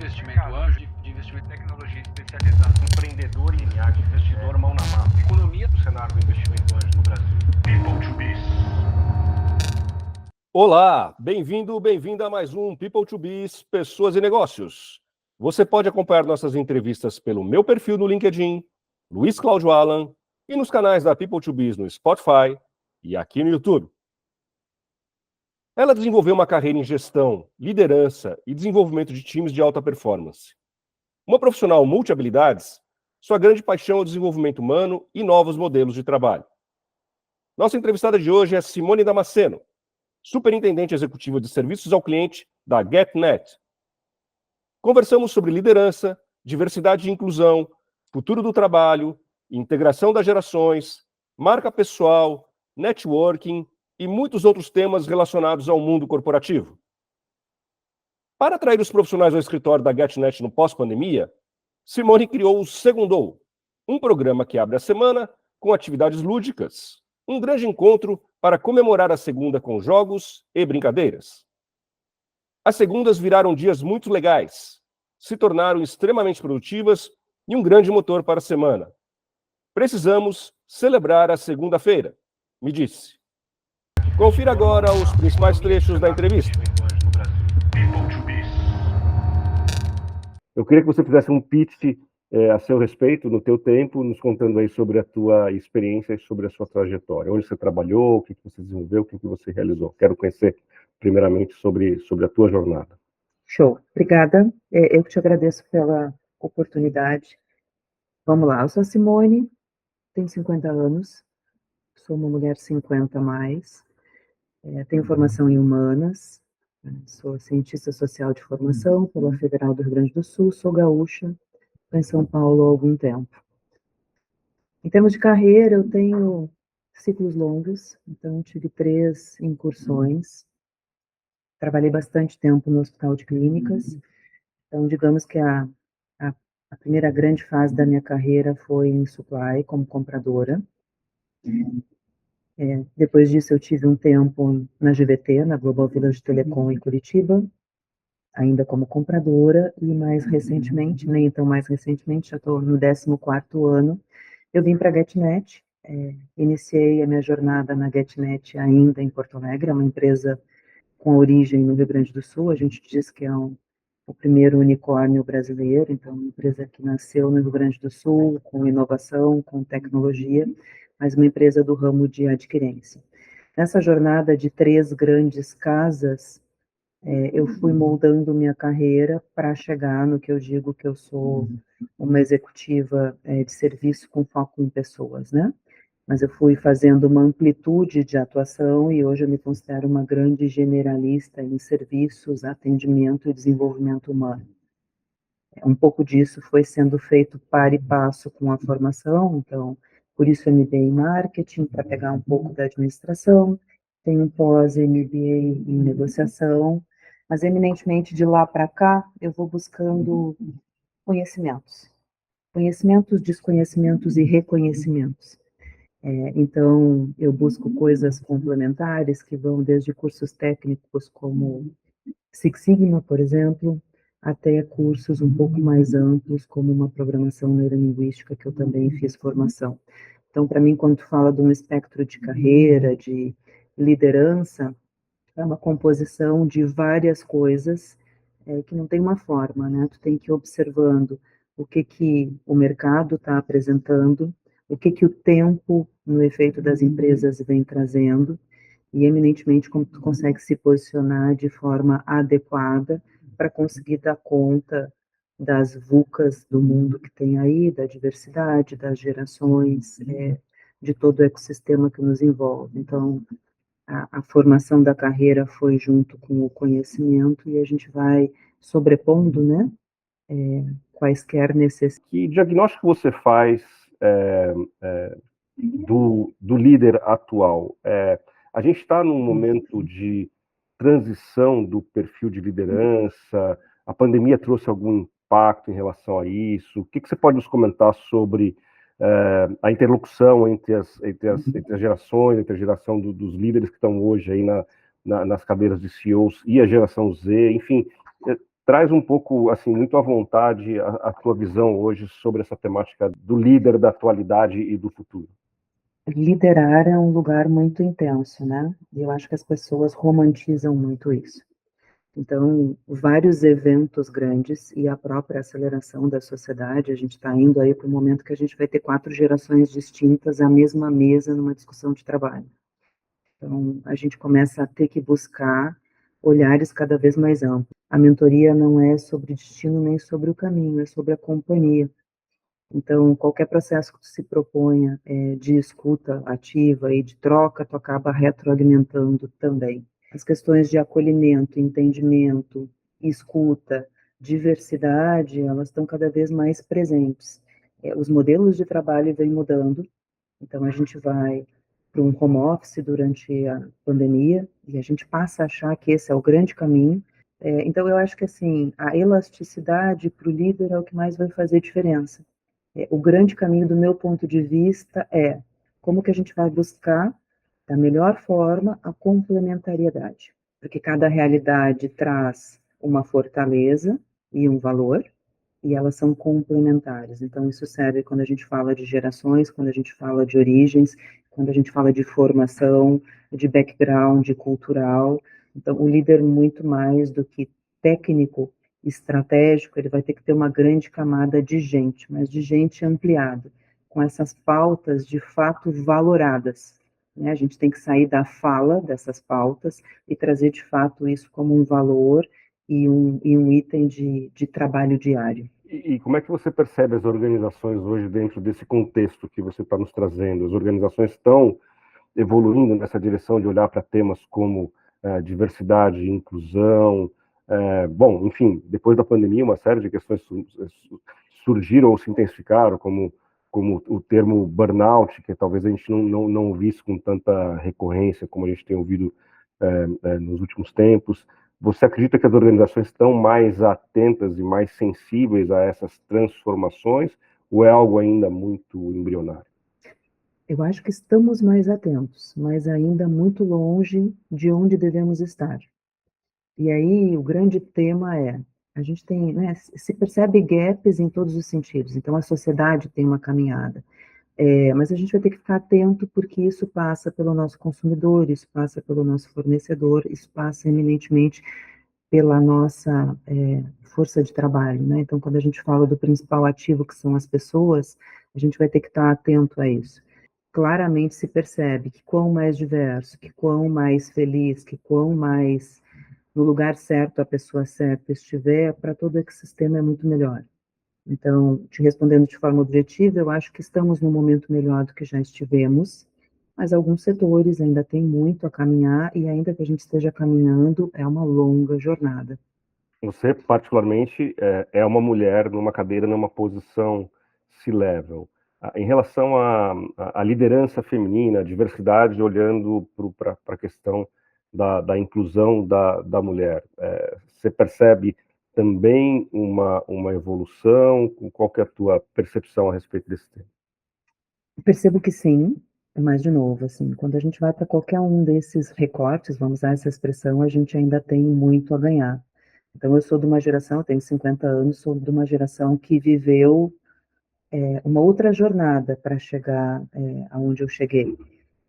investimento anjo, de investimento em tecnologia especializada, empreendedor linear, investidor mão na massa, economia do cenário do investimento anjo no Brasil. People to Biz. Olá, bem-vindo, bem-vinda a mais um People to Biz, Pessoas e Negócios. Você pode acompanhar nossas entrevistas pelo meu perfil no LinkedIn, Luiz Cláudio Alan, e nos canais da People to Biz no Spotify e aqui no YouTube. Ela desenvolveu uma carreira em gestão, liderança e desenvolvimento de times de alta performance. Uma profissional multi-habilidades, sua grande paixão é o desenvolvimento humano e novos modelos de trabalho. Nossa entrevistada de hoje é Simone Damasceno, superintendente executiva de serviços ao cliente da GetNet. Conversamos sobre liderança, diversidade e inclusão, futuro do trabalho, integração das gerações, marca pessoal, networking e muitos outros temas relacionados ao mundo corporativo. Para atrair os profissionais ao escritório da GetNet no pós-pandemia, Simone criou o Segundou, um programa que abre a semana com atividades lúdicas, um grande encontro para comemorar a segunda com jogos e brincadeiras. As segundas viraram dias muito legais, se tornaram extremamente produtivas e um grande motor para a semana. Precisamos celebrar a segunda-feira, me disse. Confira agora os principais trechos da entrevista. Eu queria que você fizesse um pitch a seu respeito, no teu tempo, nos contando aí sobre a tua experiência e sobre a sua trajetória. Onde você trabalhou, o que você desenvolveu, o que você realizou. Quero conhecer, primeiramente, sobre a tua jornada. Show. Obrigada. Eu que te agradeço pela oportunidade. Vamos lá. Eu sou a Simone, tenho 50 anos, sou uma mulher 50 a mais, tenho formação em humanas, sou cientista social de formação pela Federal do Rio Grande do Sul, sou gaúcha, estou em São Paulo há algum tempo. Em termos de carreira, eu tenho ciclos longos, então tive 3 incursões, trabalhei bastante tempo no Hospital de Clínicas, então digamos que a primeira grande fase da minha carreira foi em supply, como compradora. Depois disso eu tive um tempo na GVT, na Global Village Telecom em Curitiba, ainda como compradora, e mais recentemente, nem tão mais recentemente, já estou no 14º ano, eu vim para a GetNet, iniciei a minha jornada na GetNet ainda em Porto Alegre, é uma empresa com origem no Rio Grande do Sul, a gente diz que é o primeiro unicórnio brasileiro, então uma empresa que nasceu no Rio Grande do Sul, com inovação, com tecnologia, mas uma empresa do ramo de adquirência. Nessa jornada de 3 grandes casas, eu fui moldando minha carreira para chegar no que eu digo que eu sou uma executiva de serviço com foco em pessoas, né? Mas eu fui fazendo uma amplitude de atuação e hoje eu me considero uma grande generalista em serviços, atendimento e desenvolvimento humano. Um pouco disso foi sendo feito par e passo com a formação, então, por isso MBA em marketing, para pegar um pouco da administração, tenho um pós-MBA em negociação, mas eminentemente de lá para cá, eu vou buscando conhecimentos, desconhecimentos e reconhecimentos. Então, eu busco coisas complementares que vão desde cursos técnicos como Six Sigma, por exemplo, até cursos um pouco mais amplos, como uma programação neurolinguística, que eu também fiz formação. Então, para mim, quando tu fala de um espectro de carreira, de liderança, é uma composição de várias coisas que não tem uma forma, né? Tu tem que ir observando o que o mercado está apresentando, o que o tempo, no efeito das empresas, vem trazendo, e eminentemente como tu consegue se posicionar de forma adequada para conseguir dar conta das VUCAs do mundo que tem aí, da diversidade, das gerações, de todo o ecossistema que nos envolve. Então, a formação da carreira foi junto com o conhecimento e a gente vai sobrepondo, né, quaisquer necessidades. Que diagnóstico você faz do líder atual? A gente está num momento de transição do perfil de liderança, a pandemia trouxe algum impacto em relação a isso? O que você pode nos comentar sobre a interlocução entre as gerações, entre a geração dos líderes que estão hoje aí nas cadeiras de CEOs e a geração Z, enfim, Traz um pouco, assim, muito à vontade a tua visão hoje sobre essa temática do líder da atualidade e do futuro. Liderar é um lugar muito intenso, né? E eu acho que as pessoas romantizam muito isso. Então, vários eventos grandes e a própria aceleração da sociedade, a gente está indo aí para o momento que a gente vai ter 4 gerações distintas à mesma mesa numa discussão de trabalho. Então, a gente começa a ter que buscar olhares cada vez mais amplos. A mentoria não é sobre destino nem sobre o caminho, é sobre a companhia. Então, qualquer processo que tu se proponha de escuta ativa e de troca, tu acaba retroalimentando também. As questões de acolhimento, entendimento, escuta, diversidade, elas estão cada vez mais presentes. Os modelos de trabalho vêm mudando, então a gente vai para um home office durante a pandemia e a gente passa a achar que esse é o grande caminho. Então eu acho que assim, a elasticidade para o líder é o que mais vai fazer diferença. O grande caminho do meu ponto de vista é como que a gente vai buscar da melhor forma a complementariedade, porque cada realidade traz uma fortaleza e um valor, e elas são complementares. Então, isso serve quando a gente fala de gerações, quando a gente fala de origens, quando a gente fala de formação, de background cultural. Então, o líder, muito mais do que técnico, estratégico, ele vai ter que ter uma grande camada de gente, mas de gente ampliada, com essas pautas de fato valoradas. Né? A gente tem que sair da fala dessas pautas e trazer de fato isso como um valor e um item de trabalho diário. E como é que você percebe as organizações hoje dentro desse contexto que você está nos trazendo? As organizações estão evoluindo nessa direção de olhar para temas como diversidade e inclusão. Bom, enfim, depois da pandemia, uma série de questões surgiram ou se intensificaram, como o termo burnout, que talvez a gente não ouvisse com tanta recorrência como a gente tem ouvido nos últimos tempos. Você acredita que as organizações estão mais atentas e mais sensíveis a essas transformações, ou é algo ainda muito embrionário? Eu acho que estamos mais atentos, mas ainda muito longe de onde devemos estar. E aí o grande tema é, a gente tem, né, se percebe gaps em todos os sentidos, então a sociedade tem uma caminhada, mas a gente vai ter que ficar atento porque isso passa pelo nosso consumidor, isso passa pelo nosso fornecedor, isso passa eminentemente pela nossa força de trabalho, né? Então, quando a gente fala do principal ativo, que são as pessoas, a gente vai ter que estar atento a isso. Claramente se percebe que quão mais diverso, que quão mais feliz, que quão mais no lugar certo a pessoa certa estiver, para todo o ecossistema é muito melhor. Então, te respondendo de forma objetiva, eu acho que estamos num momento melhor do que já estivemos, mas alguns setores ainda têm muito a caminhar e ainda que a gente esteja caminhando, é uma longa jornada. Você, particularmente, é uma mulher numa cadeira, numa posição C-level. Em relação à liderança feminina, à diversidade, olhando para a questão da inclusão da mulher, você percebe também uma evolução? Qual que é a tua percepção a respeito desse tema? Percebo que sim, mas de novo, assim, quando a gente vai para qualquer um desses recortes, vamos usar essa expressão, a gente ainda tem muito a ganhar. Então, eu sou de uma geração, eu tenho 50 anos, sou de uma geração que viveu uma outra jornada para chegar aonde eu cheguei.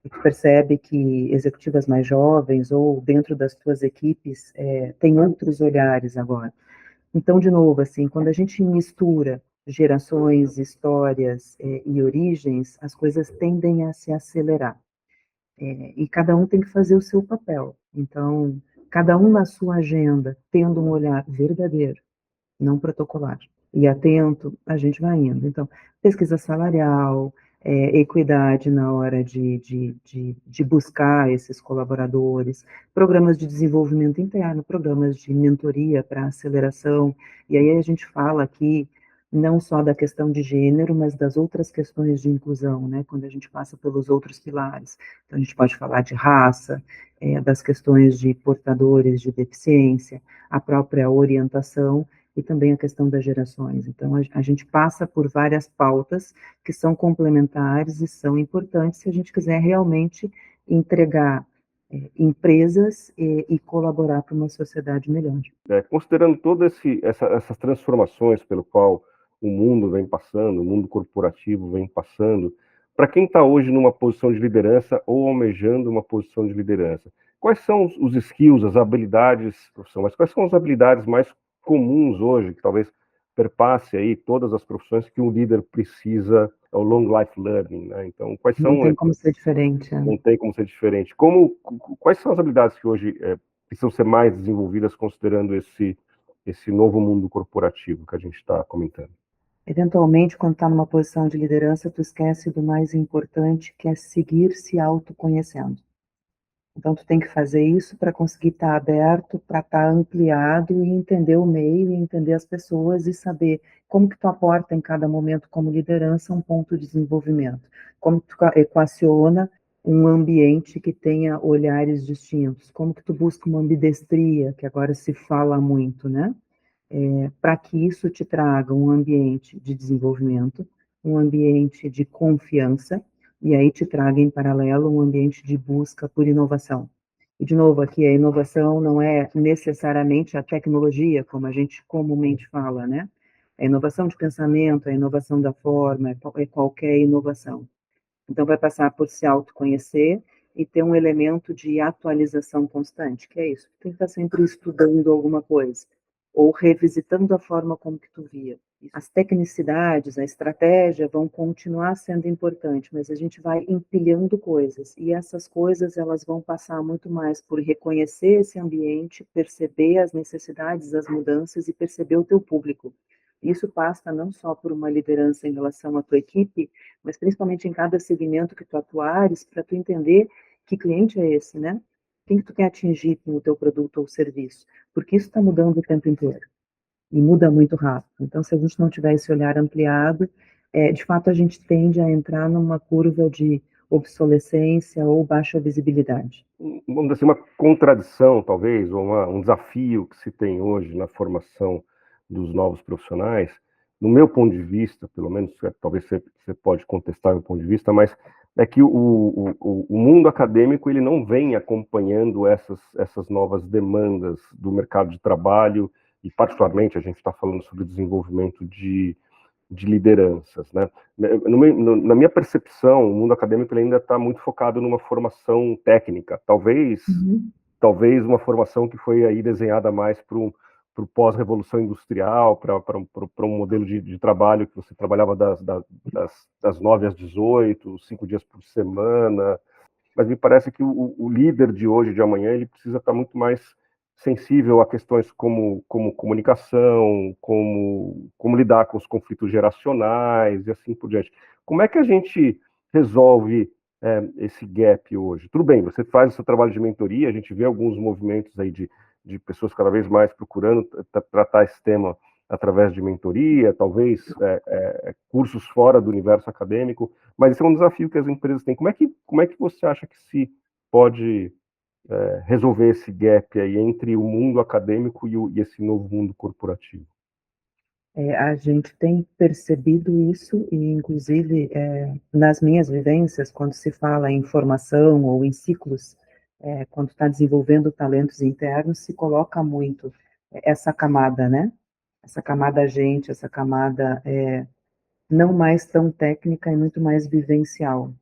E tu percebe que executivas mais jovens ou dentro das tuas equipes têm outros olhares agora. Então, de novo, assim, quando a gente mistura gerações, histórias e origens, as coisas tendem a se acelerar. E cada um tem que fazer o seu papel. Então, cada um na sua agenda, tendo um olhar verdadeiro, não protocolar. E atento, a gente vai indo. Então, pesquisa salarial, equidade na hora de buscar esses colaboradores, programas de desenvolvimento interno, programas de mentoria para aceleração. E aí a gente fala aqui não só da questão de gênero, mas das outras questões de inclusão, né? Quando a gente passa pelos outros pilares. Então, a gente pode falar de raça, das questões de portadores de deficiência, a própria orientação, e também a questão das gerações. Então, a gente passa por várias pautas que são complementares e são importantes se a gente quiser realmente entregar empresas e colaborar para uma sociedade melhor. Considerando todas essas transformações pelo qual o mundo vem passando, o mundo corporativo vem passando, para quem está hoje numa posição de liderança ou almejando uma posição de liderança, quais são os skills, as habilidades profissionais, quais são as habilidades mais comuns hoje, que talvez perpasse aí todas as profissões que um líder precisa ao long life learning, né? Então, quais são... Não tem como ser diferente. Não tem como ser diferente. Quais são as habilidades que hoje precisam ser mais desenvolvidas considerando esse novo mundo corporativo que a gente está comentando? Eventualmente, quando está numa posição de liderança, tu esquece do mais importante, que é seguir se autoconhecendo. Então, tu tem que fazer isso para conseguir estar aberto, para estar ampliado e entender o meio, e entender as pessoas e saber como que tu aporta em cada momento como liderança um ponto de desenvolvimento, como tu equaciona um ambiente que tenha olhares distintos, como que tu busca uma ambidestria, que agora se fala muito, né? Para que isso te traga um ambiente de desenvolvimento, um ambiente de confiança, e aí te traga em paralelo um ambiente de busca por inovação. E, de novo, aqui a inovação não é necessariamente a tecnologia, como a gente comumente fala, né? É inovação de pensamento, é inovação da forma, é qualquer inovação. Então, vai passar por se autoconhecer e ter um elemento de atualização constante, que é isso. Tu tem que estar sempre estudando alguma coisa, ou revisitando a forma como que tu via. As tecnicidades, a estratégia vão continuar sendo importantes, mas a gente vai empilhando coisas, e essas coisas elas vão passar muito mais por reconhecer esse ambiente, perceber as necessidades, as mudanças e perceber o teu público. Isso passa não só por uma liderança em relação à tua equipe, mas principalmente em cada segmento que tu atuares, para tu entender que cliente é esse, né? Quem que tu quer atingir com o teu produto ou serviço? Porque isso está mudando o tempo inteiro e muda muito rápido. Então, se a gente não tiver esse olhar ampliado, de fato a gente tende a entrar numa curva de obsolescência ou baixa visibilidade. Vamos dizer assim, uma contradição, talvez, ou um desafio que se tem hoje na formação dos novos profissionais, no meu ponto de vista, pelo menos, talvez você pode contestar o meu ponto de vista, mas é que o mundo acadêmico ele não vem acompanhando essas novas demandas do mercado de trabalho, e particularmente a gente está falando sobre desenvolvimento de lideranças, né? Na minha percepção, o mundo acadêmico ele ainda está muito focado numa formação técnica, talvez uma formação que foi aí desenhada mais para o pós-revolução industrial, para um modelo de trabalho que você trabalhava das 9 às 18, 5 dias por semana, mas me parece que o líder de hoje, de amanhã, ele precisa estar muito mais sensível a questões como comunicação, como lidar com os conflitos geracionais e assim por diante. Como é que a gente resolve esse gap hoje? Tudo bem, você faz o seu trabalho de mentoria, a gente vê alguns movimentos aí de pessoas cada vez mais procurando tratar esse tema através de mentoria, talvez cursos fora do universo acadêmico, mas esse é um desafio que as empresas têm. Como é que você acha que se pode resolver esse gap aí entre o mundo acadêmico e esse novo mundo corporativo? A gente tem percebido isso, e inclusive nas minhas vivências, quando se fala em formação ou em ciclos, quando está desenvolvendo talentos internos, se coloca muito essa camada, né? Essa camada agente, essa camada não mais tão técnica e muito mais vivencial.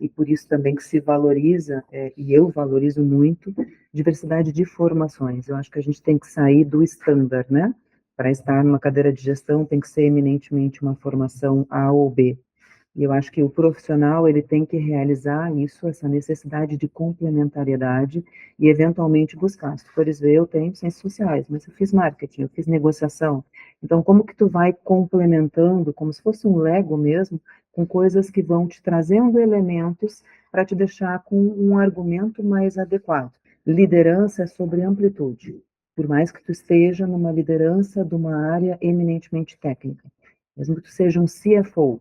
E por isso também que se valoriza, e eu valorizo muito, diversidade de formações. Eu acho que a gente tem que sair do estándar, né? Para estar numa cadeira de gestão tem que ser eminentemente uma formação A ou B. E eu acho que o profissional ele tem que realizar isso, essa necessidade de complementariedade e eventualmente buscar. Se tu fores ver, eu tenho ciências sociais, mas eu fiz marketing, eu fiz negociação. Então, como que tu vai complementando, como se fosse um Lego mesmo, com coisas que vão te trazendo elementos para te deixar com um argumento mais adequado. Liderança é sobre amplitude, por mais que tu esteja numa liderança de uma área eminentemente técnica. Mesmo que tu seja um CFO,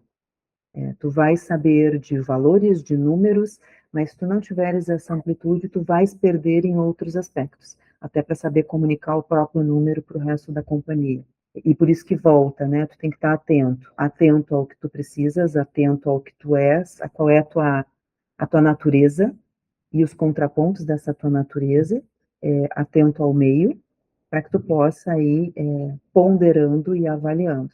tu vais saber de valores, de números, mas se tu não tiveres essa amplitude, tu vais perder em outros aspectos, até para saber comunicar o próprio número para o resto da companhia. E por isso que volta, né? Tu tem que estar atento ao que tu precisas, atento ao que tu és, a qual é a tua natureza, e os contrapontos dessa tua natureza, atento ao meio, para que tu possa ir ponderando e avaliando.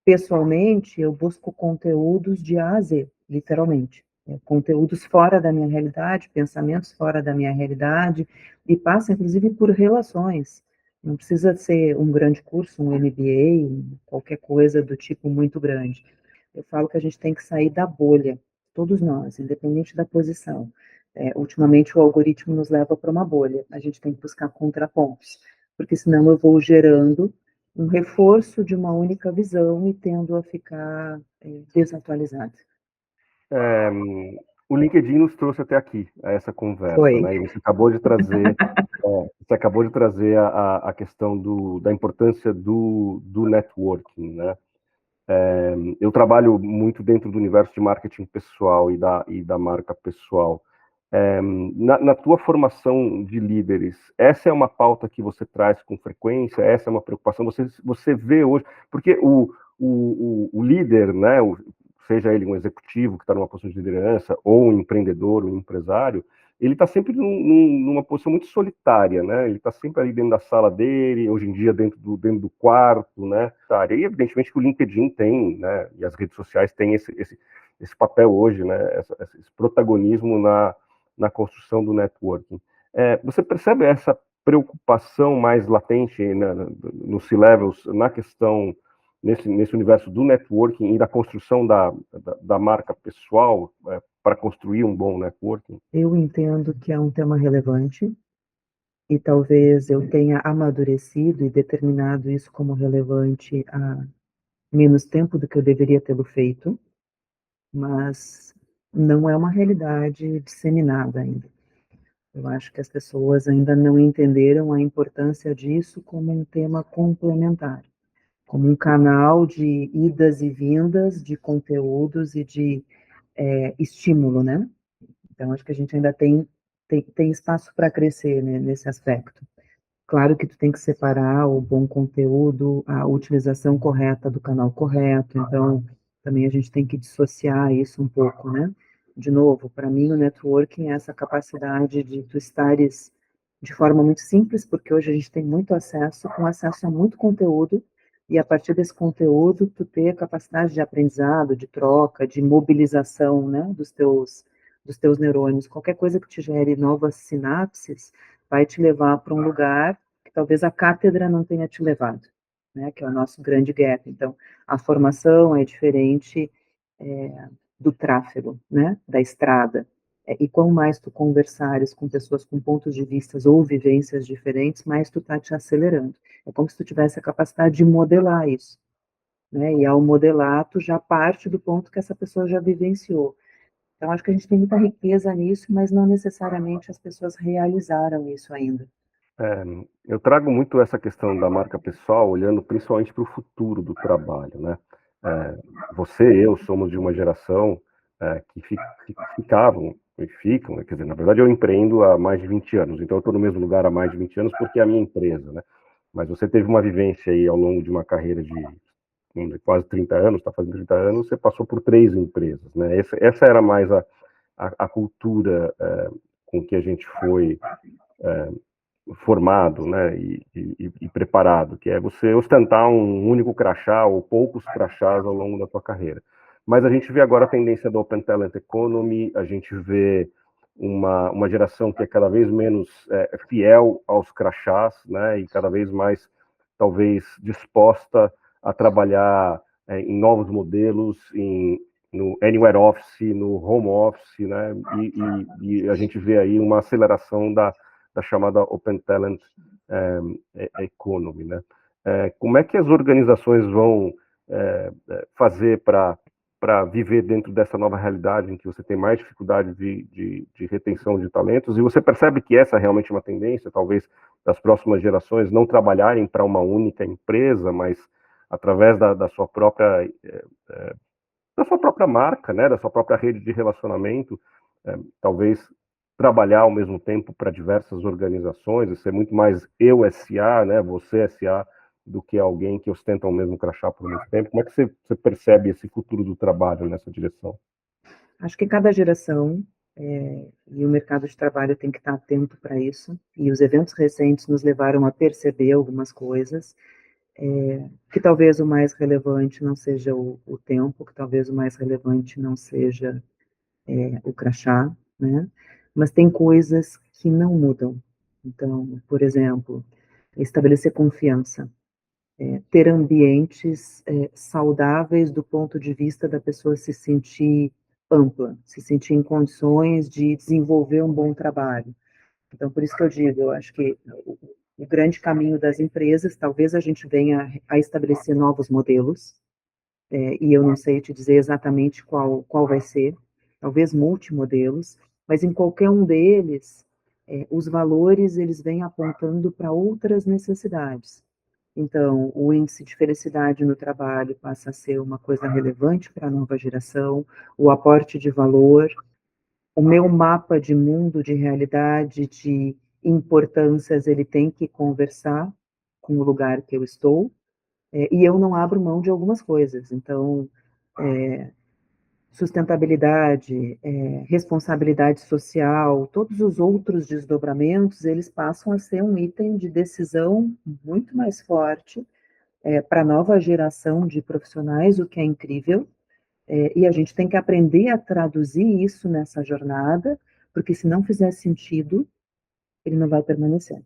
Pessoalmente, eu busco conteúdos de A a Z, literalmente. Conteúdos fora da minha realidade, pensamentos fora da minha realidade, e passa, inclusive, por relações. Não precisa ser um grande curso, um MBA, qualquer coisa do tipo muito grande. Eu falo que a gente tem que sair da bolha, todos nós, independente da posição. Ultimamente, o algoritmo nos leva para uma bolha. A gente tem que buscar contrapontos, porque senão eu vou gerando um reforço de uma única visão e tendo a ficar desatualizada. O LinkedIn nos trouxe até aqui, a essa conversa, Foi. né? E você acabou de trazer, a questão da importância do networking, né? Eu trabalho muito dentro do universo de marketing pessoal e da marca pessoal. Na tua formação de líderes, essa é uma pauta que você traz com frequência? Essa é uma preocupação? Você vê hoje... Porque o líder, né, seja ele um executivo que está numa posição de liderança, ou um empreendedor, um empresário, ele está sempre numa posição muito solitária, né? Ele está sempre ali dentro da sala dele, hoje em dia dentro do quarto, né? E evidentemente que o LinkedIn tem, né? E as redes sociais têm esse papel hoje, né? Esse protagonismo na construção do networking. Você percebe essa preocupação mais latente no C-Levels, na questão, nesse universo do networking e da construção da marca pessoal, para construir um bom networking? Eu entendo que é um tema relevante e talvez eu tenha amadurecido e determinado isso como relevante há menos tempo do que eu deveria tê-lo feito, mas não é uma realidade disseminada ainda. Eu acho que as pessoas ainda não entenderam a importância disso como um tema complementar, como um canal de idas e vindas de conteúdos e de estímulo, né? Então, acho que a gente ainda tem espaço para crescer, né, nesse aspecto. Claro que tu tem que separar o bom conteúdo, a utilização correta do canal correto, então também a gente tem que dissociar isso um pouco, né? De novo, para mim o networking é essa capacidade de tu estares de forma muito simples, porque hoje a gente tem muito acesso, com acesso a muito conteúdo, e a partir desse conteúdo tu ter a capacidade de aprendizado, de troca, de mobilização, né, dos teus neurônios. Qualquer coisa que te gere novas sinapses vai te levar para um lugar que talvez a cátedra não tenha te levado, né, que é o nosso grande gap. Então, a formação é diferente do tráfego, né, da estrada. E quanto mais tu conversares com pessoas com pontos de vista ou vivências diferentes, mais tu tá te acelerando. É como se tu tivesse a capacidade de modelar isso, né, e ao modelar, tu já parte do ponto que essa pessoa já vivenciou. Então, acho que a gente tem muita riqueza nisso, mas não necessariamente as pessoas realizaram isso ainda. Eu trago muito essa questão da marca pessoal, olhando principalmente para o futuro do trabalho, né? Você e eu somos de uma geração que ficavam e ficam, quer dizer, na verdade eu empreendo há mais de 20 anos, então eu estou no mesmo lugar há mais de 20 anos porque é a minha empresa, né? Mas você teve uma vivência aí ao longo de uma carreira de quase 30 anos, está fazendo 30 anos, você passou por 3 empresas, né? Essa era mais a cultura com que a gente foi formado, né, e preparado, que é você ostentar um único crachá ou poucos crachás ao longo da tua carreira. Mas a gente vê agora a tendência da Open Talent Economy, a gente vê uma geração que é cada vez menos fiel aos crachás, né, e cada vez mais, talvez, disposta a trabalhar em novos modelos, no Anywhere Office, no Home Office, né, e a gente vê aí uma aceleração da chamada Open Talent Economy, né? Como é que as organizações vão fazer para viver dentro dessa nova realidade em que você tem mais dificuldade de retenção de talentos? E você percebe que essa é realmente uma tendência, talvez, das próximas gerações não trabalharem para uma única empresa, mas através da sua própria marca, né? Da sua própria rede de relacionamento, talvez trabalhar ao mesmo tempo para diversas organizações, e ser muito mais eu SA, né, você SA, do que alguém que ostenta o mesmo crachá por muito tempo. Como é que você percebe esse futuro do trabalho nessa direção? Acho que cada geração e o mercado de trabalho tem que estar atento para isso, e os eventos recentes nos levaram a perceber algumas coisas, que talvez o mais relevante não seja o tempo, que talvez o mais relevante não seja o crachá, né? Mas tem coisas que não mudam. Então, por exemplo, estabelecer confiança, ter ambientes saudáveis do ponto de vista da pessoa se sentir ampla, se sentir em condições de desenvolver um bom trabalho. Então, por isso que eu digo, eu acho que o grande caminho das empresas, talvez a gente venha a estabelecer novos modelos, e eu não sei te dizer exatamente qual vai ser, talvez multimodelos, mas em qualquer um deles, os valores eles vêm apontando para outras necessidades. Então, o índice de felicidade no trabalho passa a ser uma coisa relevante para a nova geração, o aporte de valor, o meu mapa de mundo, de realidade, de importâncias, ele tem que conversar com o lugar que eu estou, e eu não abro mão de algumas coisas. Então, sustentabilidade, responsabilidade social, todos os outros desdobramentos, eles passam a ser um item de decisão muito mais forte para a nova geração de profissionais, o que é incrível, e a gente tem que aprender a traduzir isso nessa jornada, porque se não fizer sentido, ele não vai permanecer.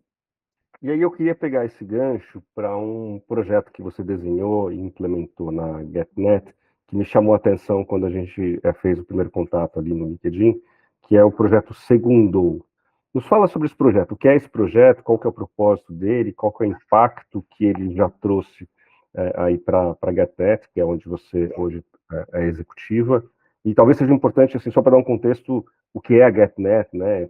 E aí eu queria pegar esse gancho para um projeto que você desenhou e implementou na GetNet, que me chamou a atenção quando a gente fez o primeiro contato ali no LinkedIn, que é o projeto Segundo. Nos fala sobre esse projeto, o que é esse projeto, qual que é o propósito dele, qual que é o impacto que ele já trouxe aí para a GetNet, que é onde você hoje é executiva, e talvez seja importante, assim, só para dar um contexto, o que é a GetNet, né,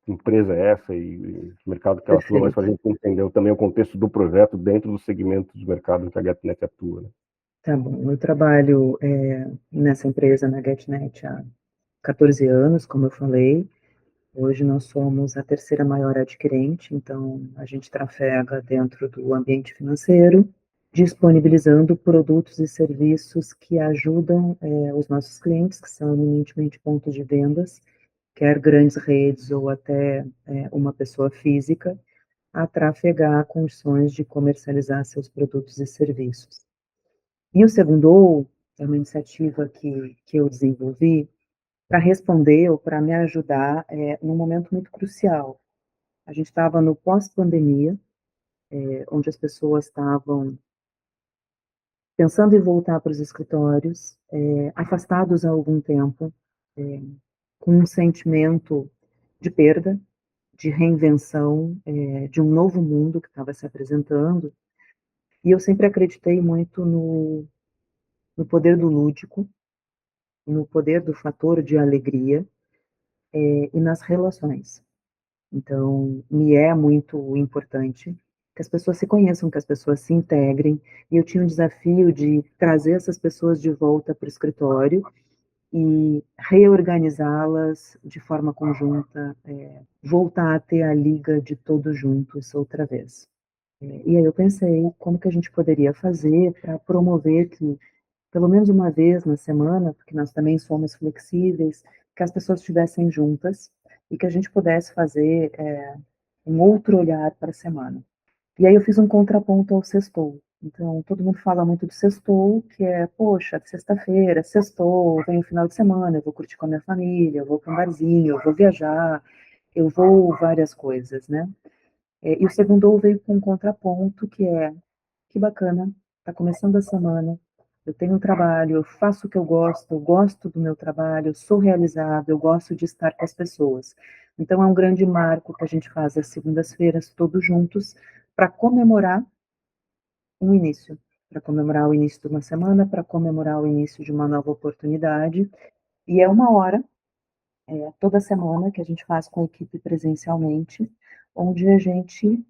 que empresa é essa e o mercado que ela atua, mas para a gente entender também o contexto do projeto dentro do segmento de mercado que a GetNet atua. Né? Tá bom, eu trabalho nessa empresa, na GetNet, há 14 anos, como eu falei. Hoje nós somos a terceira maior adquirente, então a gente trafega dentro do ambiente financeiro, disponibilizando produtos e serviços que ajudam os nossos clientes, que são eminentemente pontos de vendas, quer grandes redes ou até uma pessoa física, a trafegar condições de comercializar seus produtos e serviços. E o Segundo é uma iniciativa que eu desenvolvi para responder ou para me ajudar num momento muito crucial. A gente estava no pós-pandemia, onde as pessoas estavam pensando em voltar para os escritórios, afastados há algum tempo, com um sentimento de perda, de reinvenção, de um novo mundo que estava se apresentando. E eu sempre acreditei muito no poder do lúdico, no poder do fator de alegria e nas relações. Então, me é muito importante que as pessoas se conheçam, que as pessoas se integrem. E eu tinha um desafio de trazer essas pessoas de volta para o escritório e reorganizá-las de forma conjunta, voltar a ter a liga de todos juntos outra vez. E aí eu pensei como que a gente poderia fazer para promover que, pelo menos uma vez na semana, porque nós também somos flexíveis, que as pessoas estivessem juntas e que a gente pudesse fazer um outro olhar para a semana. E aí eu fiz um contraponto ao sextou. Então, todo mundo fala muito do sextou, que é, poxa, sexta-feira, sextou, vem o final de semana, eu vou curtir com a minha família, eu vou para um barzinho, eu vou viajar, eu vou várias coisas, né? E o Segundou veio com um contraponto que é, que bacana, está começando a semana, eu tenho um trabalho, eu faço o que eu gosto do meu trabalho, eu sou realizado, eu gosto de estar com as pessoas. Então é um grande marco que a gente faz às segundas-feiras, todos juntos, para comemorar um início, para comemorar o início de uma semana, para comemorar o início de uma nova oportunidade. E é uma hora, toda semana, que a gente faz com a equipe presencialmente, onde a gente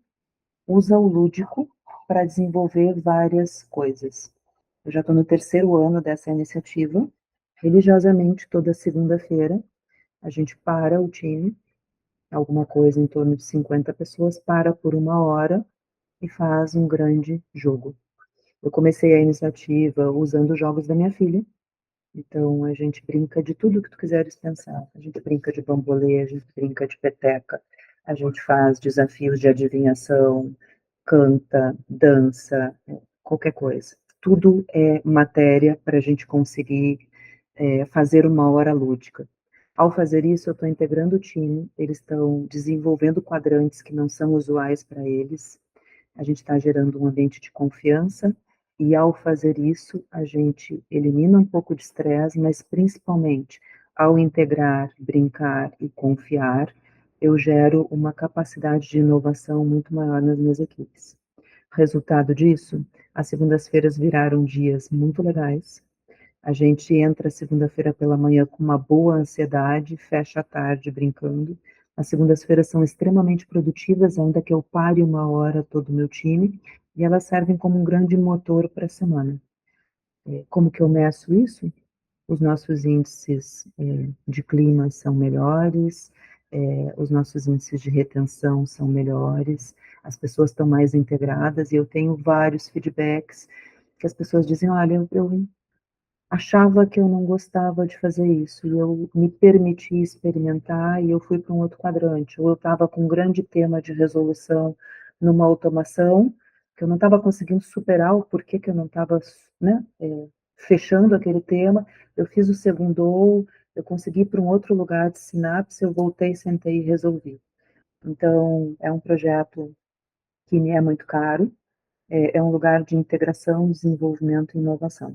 usa o lúdico para desenvolver várias coisas. Eu já estou no terceiro ano dessa iniciativa. Religiosamente, toda segunda-feira, a gente para o time, alguma coisa em torno de 50 pessoas, para por uma hora e faz um grande jogo. Eu comecei a iniciativa usando os jogos da minha filha, Então, a gente brinca de tudo que tu quiseres pensar. A gente brinca de bambolê, a gente brinca de peteca, a gente faz desafios de adivinhação, canta, dança, qualquer coisa. Tudo é matéria para a gente conseguir fazer uma hora lúdica. Ao fazer isso, eu estou integrando o time, eles estão desenvolvendo quadrantes que não são usuais para eles, a gente está gerando um ambiente de confiança, e ao fazer isso, a gente elimina um pouco de estresse, mas principalmente, ao integrar, brincar e confiar, eu gero uma capacidade de inovação muito maior nas minhas equipes. Resultado disso, as segundas-feiras viraram dias muito legais. A gente entra segunda-feira pela manhã com uma boa ansiedade, fecha a tarde brincando. As segundas-feiras são extremamente produtivas, ainda que eu pare uma hora todo o meu time, e elas servem como um grande motor para a semana. Como que eu meço isso? Os nossos índices de clima são melhores, os nossos índices de retenção são melhores, as pessoas estão mais integradas, e eu tenho vários feedbacks que as pessoas dizem, olha, eu achava que eu não gostava de fazer isso, e eu me permiti experimentar, e eu fui para um outro quadrante, ou eu estava com um grande tema de resolução numa automação, que eu não estava conseguindo superar o porquê que eu não estava, né, fechando aquele tema, eu fiz o segundo, eu consegui ir para um outro lugar de sinapse, eu voltei, sentei e resolvi. Então, é um projeto que me é muito caro, é um lugar de integração, desenvolvimento e inovação.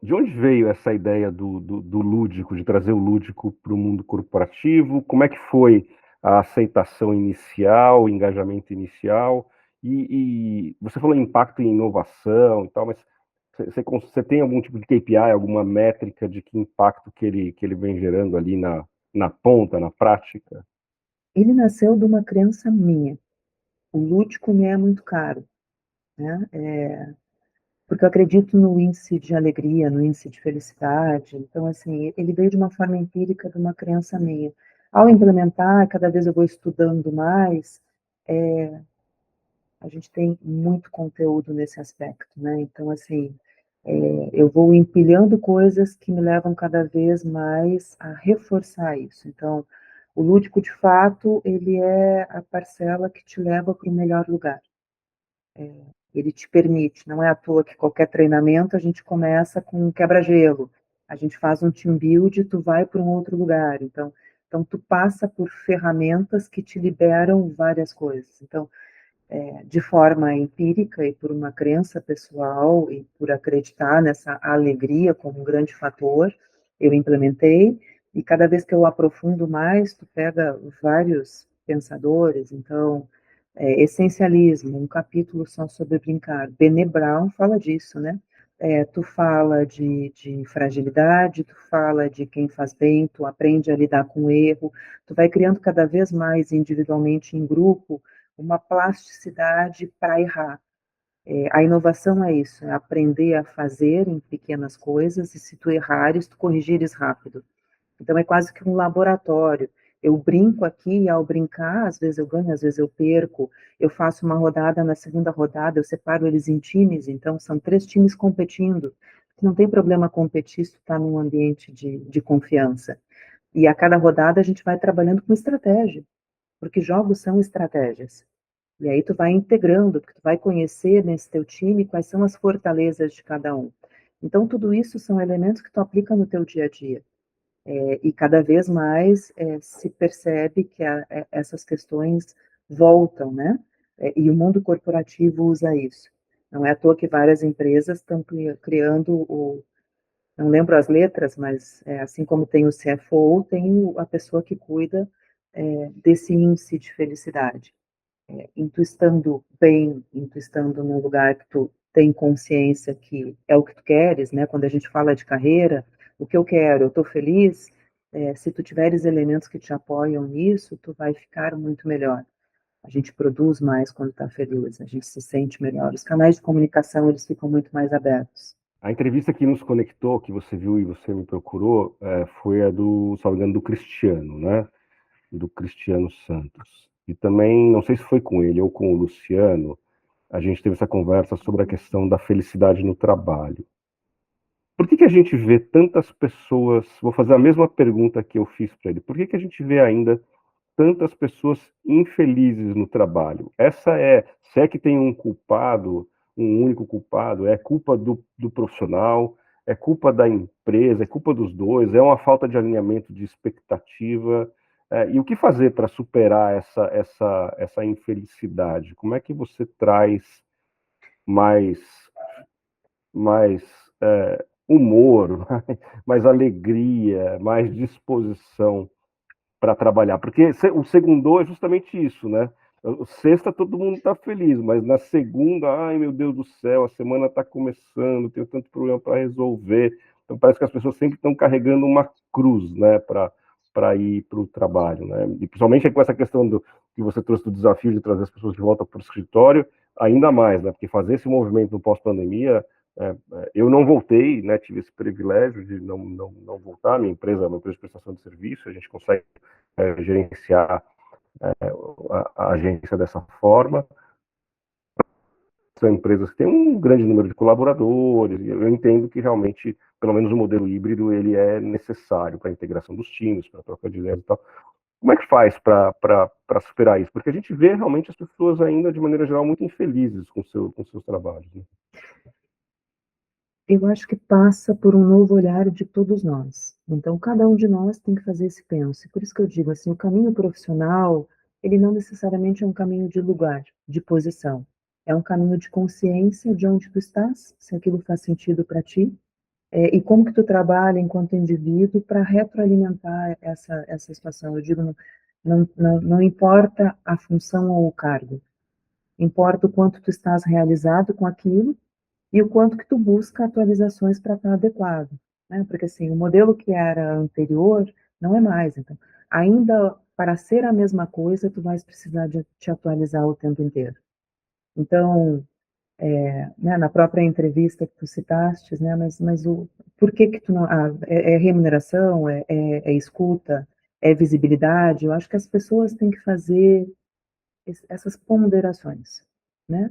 De onde veio essa ideia do lúdico, de trazer o lúdico para o mundo corporativo? Como é que foi a aceitação inicial, o engajamento inicial? E você falou em impacto em inovação e tal, mas você tem algum tipo de KPI, alguma métrica de que impacto que ele vem gerando ali na ponta, na prática? Ele nasceu de uma crença minha. O lúdico me é muito caro, né? Porque eu acredito no índice de alegria, no índice de felicidade. Então, assim, ele veio de uma forma empírica, de uma crença minha. Ao implementar, cada vez eu vou estudando mais, a gente tem muito conteúdo nesse aspecto, né? Então, assim, eu vou empilhando coisas que me levam cada vez mais a reforçar isso. Então, o lúdico, de fato, ele é a parcela que te leva para o melhor lugar. Ele te permite, não é à toa que qualquer treinamento a gente começa com um quebra-gelo, a gente faz um team build, tu vai para um outro lugar. Então, tu passa por ferramentas que te liberam várias coisas. Então, de forma empírica e por uma crença pessoal e por acreditar nessa alegria como um grande fator, eu implementei, e cada vez que eu aprofundo mais, tu pega vários pensadores. Então, essencialismo, um capítulo só sobre brincar. Brené Brown fala disso, né? Tu fala de fragilidade, tu fala de quem faz bem, tu aprende a lidar com o erro, tu vai criando cada vez mais individualmente, em grupo, uma plasticidade para errar. A inovação é isso, é aprender a fazer em pequenas coisas, e se tu errares, tu corrigires rápido. Então, é quase que um laboratório. Eu brinco aqui, e ao brincar, às vezes eu ganho, às vezes eu perco. Eu faço uma rodada, na segunda rodada eu separo eles em times, então são 3 times competindo. Não tem problema competir se tu está num ambiente de confiança. E a cada rodada a gente vai trabalhando com estratégia, porque jogos são estratégias. E aí tu vai integrando, porque tu vai conhecer nesse teu time quais são as fortalezas de cada um. Então, tudo isso são elementos que tu aplica no teu dia a dia. E cada vez mais se percebe que essas questões voltam, né? E o mundo corporativo usa isso. Não é à toa que várias empresas estão criando não lembro as letras, mas assim como tem o CFO, tem a pessoa que cuida desse índice de felicidade. Em tu estando bem, em tu estando num lugar que tu tem consciência que é o que tu queres, né? Quando a gente fala de carreira, o que eu quero, eu estou feliz, se tu tiveres elementos que te apoiam nisso, tu vai ficar muito melhor. A gente produz mais quando está feliz, a gente se sente melhor. Os canais de comunicação, eles ficam muito mais abertos. A entrevista que nos conectou, que você viu e você me procurou, foi a do, salvo engano, do Cristiano, né? Do Cristiano Santos. E também, não sei se foi com ele ou com o Luciano, a gente teve essa conversa sobre a questão da felicidade no trabalho. por que a gente vê tantas pessoas, vou fazer a mesma pergunta que eu fiz para ele, por que a gente vê ainda tantas pessoas infelizes no trabalho? Se é que tem um culpado, um único culpado, é culpa do profissional, é culpa da empresa, é culpa dos dois, é uma falta de alinhamento de expectativa, e o que fazer para superar essa infelicidade? Como é que você traz mais mais humor, mais alegria, mais disposição para trabalhar? Porque o segundo é justamente isso, né? Sexta todo mundo está feliz, mas na segunda, ai meu Deus do céu, a semana está começando, tenho tanto problema para resolver. Então parece que as pessoas sempre estão carregando uma cruz, né, para ir para o trabalho, né? E principalmente com essa questão que você trouxe do desafio de trazer as pessoas de volta para o escritório, ainda mais, né? Porque fazer esse movimento no pós-pandemia, eu não voltei, né? Tive esse privilégio de não voltar. Minha empresa é uma empresa de prestação de serviço, a gente consegue gerenciar a agência dessa forma. São empresas que têm um grande número de colaboradores, e eu entendo que realmente, pelo menos o modelo híbrido, ele é necessário para a integração dos times, para a troca de ideias e tal. Como é que faz para superar isso? Porque a gente vê realmente as pessoas ainda, de maneira geral, muito infelizes com seus trabalhos, né? Eu acho que passa por um novo olhar de todos nós. Então, cada um de nós tem que fazer esse penso. Por isso que eu digo assim, o caminho profissional, ele não necessariamente é um caminho de lugar, de posição. É um caminho de consciência de onde tu estás, se aquilo faz sentido para ti, e como que tu trabalha enquanto indivíduo para retroalimentar essa situação. Eu digo, não importa a função ou o cargo, importa o quanto tu estás realizado com aquilo e o quanto que tu busca atualizações para estar adequado, né? Porque assim, o modelo que era anterior não é mais, então, ainda para ser a mesma coisa, tu vais precisar de te atualizar o tempo inteiro. Então, né, na própria entrevista que tu citaste, né, mas por que tu não, é remuneração, é escuta, é visibilidade? Eu acho que as pessoas têm que fazer essas ponderações, né?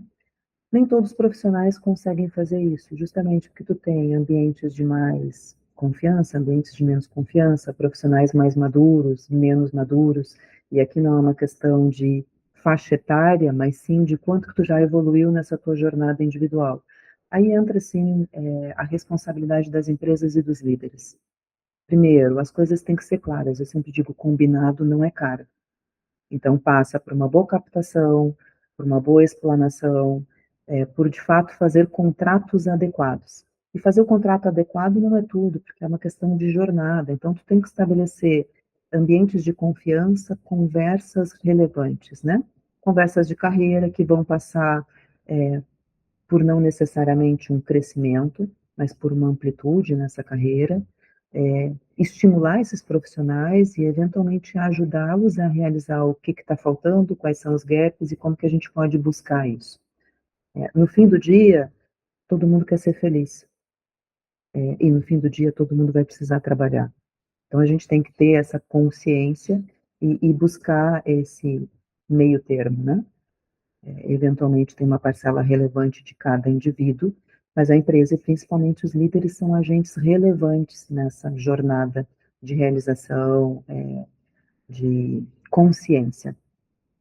Nem todos os profissionais conseguem fazer isso, justamente porque tu tem ambientes de mais confiança, ambientes de menos confiança, profissionais mais maduros, menos maduros, e aqui não é uma questão de faixa etária, mas sim de quanto que tu já evoluiu nessa tua jornada individual. Aí entra, sim, a responsabilidade das empresas e dos líderes. Primeiro, as coisas têm que ser claras, eu sempre digo, combinado não é caro. Então, passa por uma boa captação, por uma boa explanação, por de fato fazer contratos adequados. E fazer o contrato adequado não é tudo, porque é uma questão de jornada. Então, tu tem que estabelecer ambientes de confiança, conversas relevantes, né? Conversas de carreira que vão passar por não necessariamente um crescimento, mas por uma amplitude nessa carreira, estimular esses profissionais e eventualmente ajudá-los a realizar o que está faltando, quais são os gaps e como que a gente pode buscar isso. No fim do dia, todo mundo quer ser feliz, e no fim do dia todo mundo vai precisar trabalhar. Então a gente tem que ter essa consciência e buscar esse meio termo, né? Eventualmente tem uma parcela relevante de cada indivíduo, mas a empresa e principalmente os líderes são agentes relevantes nessa jornada de realização, de consciência,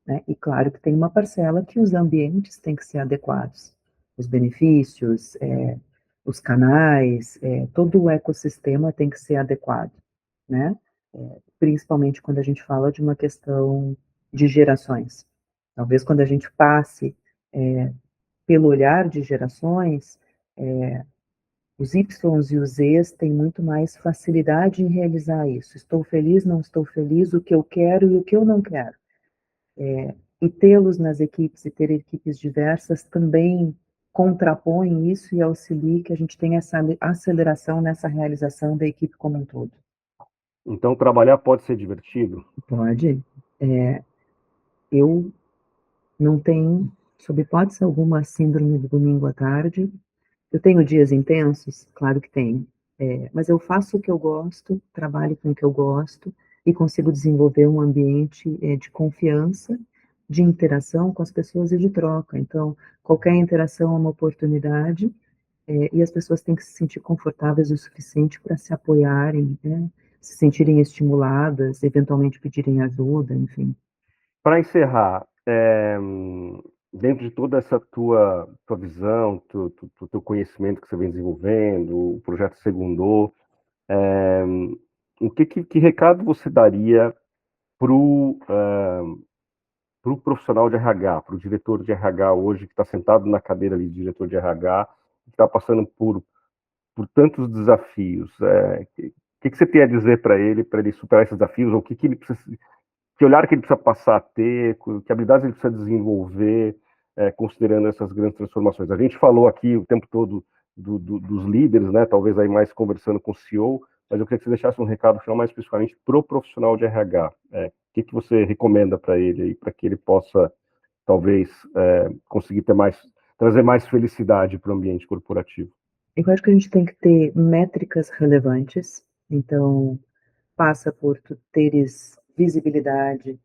né? E claro que tem uma parcela que os ambientes têm que ser adequados, os benefícios, os canais, todo o ecossistema tem que ser adequado, né? Principalmente quando a gente fala de uma questão de gerações. Talvez quando a gente passe pelo olhar de gerações, os Ys e os Zs têm muito mais facilidade em realizar isso. Estou feliz, não estou feliz, o que eu quero e o que eu não quero. E tê-los nas equipes e ter equipes diversas também contrapõe isso e auxilia que a gente tenha essa aceleração nessa realização da equipe como um todo. Então, trabalhar pode ser divertido? Pode. Eu não tenho, sob hipótese alguma, síndrome do domingo à tarde. Eu tenho dias intensos? Claro que tenho. Mas eu faço o que eu gosto, trabalho com o que eu gosto e consigo desenvolver um ambiente de confiança, de interação com as pessoas e de troca. Então, qualquer interação é uma oportunidade e as pessoas têm que se sentir confortáveis o suficiente para se apoiarem, né? Se sentirem estimuladas, eventualmente pedirem ajuda, enfim. Para encerrar, dentro de toda essa tua visão, teu conhecimento que você vem desenvolvendo, o projeto Segundou, que recado você daria para o profissional de RH, para o diretor de RH hoje, que está sentado na cadeira ali de diretor de RH, que está passando por tantos desafios? O que você tem a dizer para ele superar esses desafios? Ou que ele precisa, que olhar que ele precisa passar a ter, que habilidades ele precisa desenvolver, considerando essas grandes transformações? A gente falou aqui o tempo todo dos líderes, né? Talvez aí mais conversando com o CEO, mas eu queria que você deixasse um recado final mais especificamente para o profissional de RH. O que você recomenda para ele aí, para que ele possa, talvez, conseguir trazer mais felicidade para o ambiente corporativo? Eu acho que a gente tem que ter métricas relevantes, então passa por tu teres visibilidade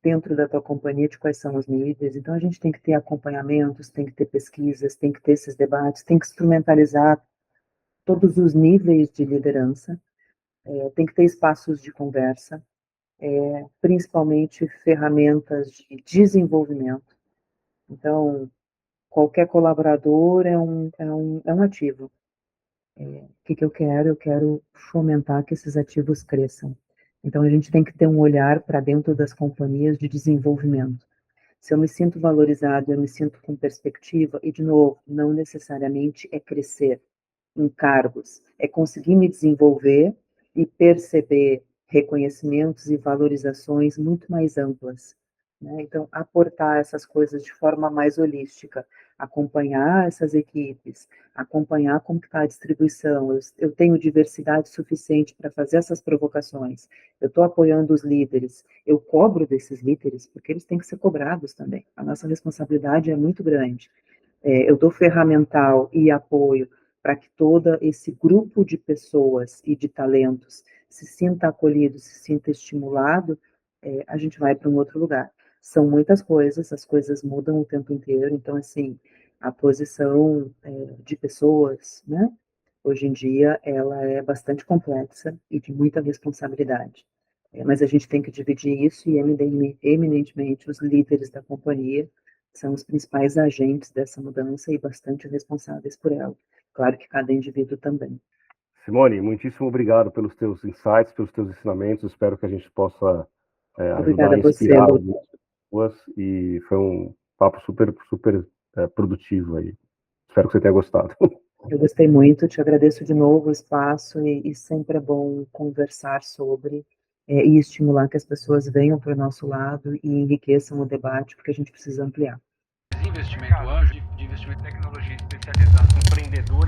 dentro da tua companhia de quais são os níveis. Então a gente tem que ter acompanhamentos, tem que ter pesquisas, tem que ter esses debates, tem que instrumentalizar todos os níveis de liderança, tem que ter espaços de conversa, principalmente ferramentas de desenvolvimento. Então, qualquer colaborador é um ativo. O que eu quero? Eu quero fomentar que esses ativos cresçam. Então, a gente tem que ter um olhar para dentro das companhias de desenvolvimento. Se eu me sinto valorizado, eu me sinto com perspectiva, e, de novo, não necessariamente é crescer em cargos, é conseguir me desenvolver e perceber reconhecimentos e valorizações muito mais amplas, né? Então, aportar essas coisas de forma mais holística, acompanhar essas equipes, acompanhar como está a distribuição, eu tenho diversidade suficiente para fazer essas provocações, eu estou apoiando os líderes, eu cobro desses líderes, porque eles têm que ser cobrados também, a nossa responsabilidade é muito grande. Eu dou ferramental e apoio para que todo esse grupo de pessoas e de talentos se sinta acolhido, se sinta estimulado, a gente vai para um outro lugar. São muitas coisas, as coisas mudam o tempo inteiro, então, assim, a posição de pessoas, né, hoje em dia, ela é bastante complexa e de muita responsabilidade. Mas a gente tem que dividir isso e, eminentemente, os líderes da companhia são os principais agentes dessa mudança e bastante responsáveis por ela. Claro que cada indivíduo também. Simone, muitíssimo obrigado pelos teus insights, pelos teus ensinamentos. Espero que a gente possa ajudar a inspirar algumas pessoas. E foi um papo super produtivo aí. Espero que você tenha gostado. Eu gostei muito, te agradeço de novo o espaço e sempre é bom conversar sobre e estimular que as pessoas venham para o nosso lado e enriqueçam o debate, porque a gente precisa ampliar. Investimento anjo, de investimento em tecnologia especializada. Empreendedor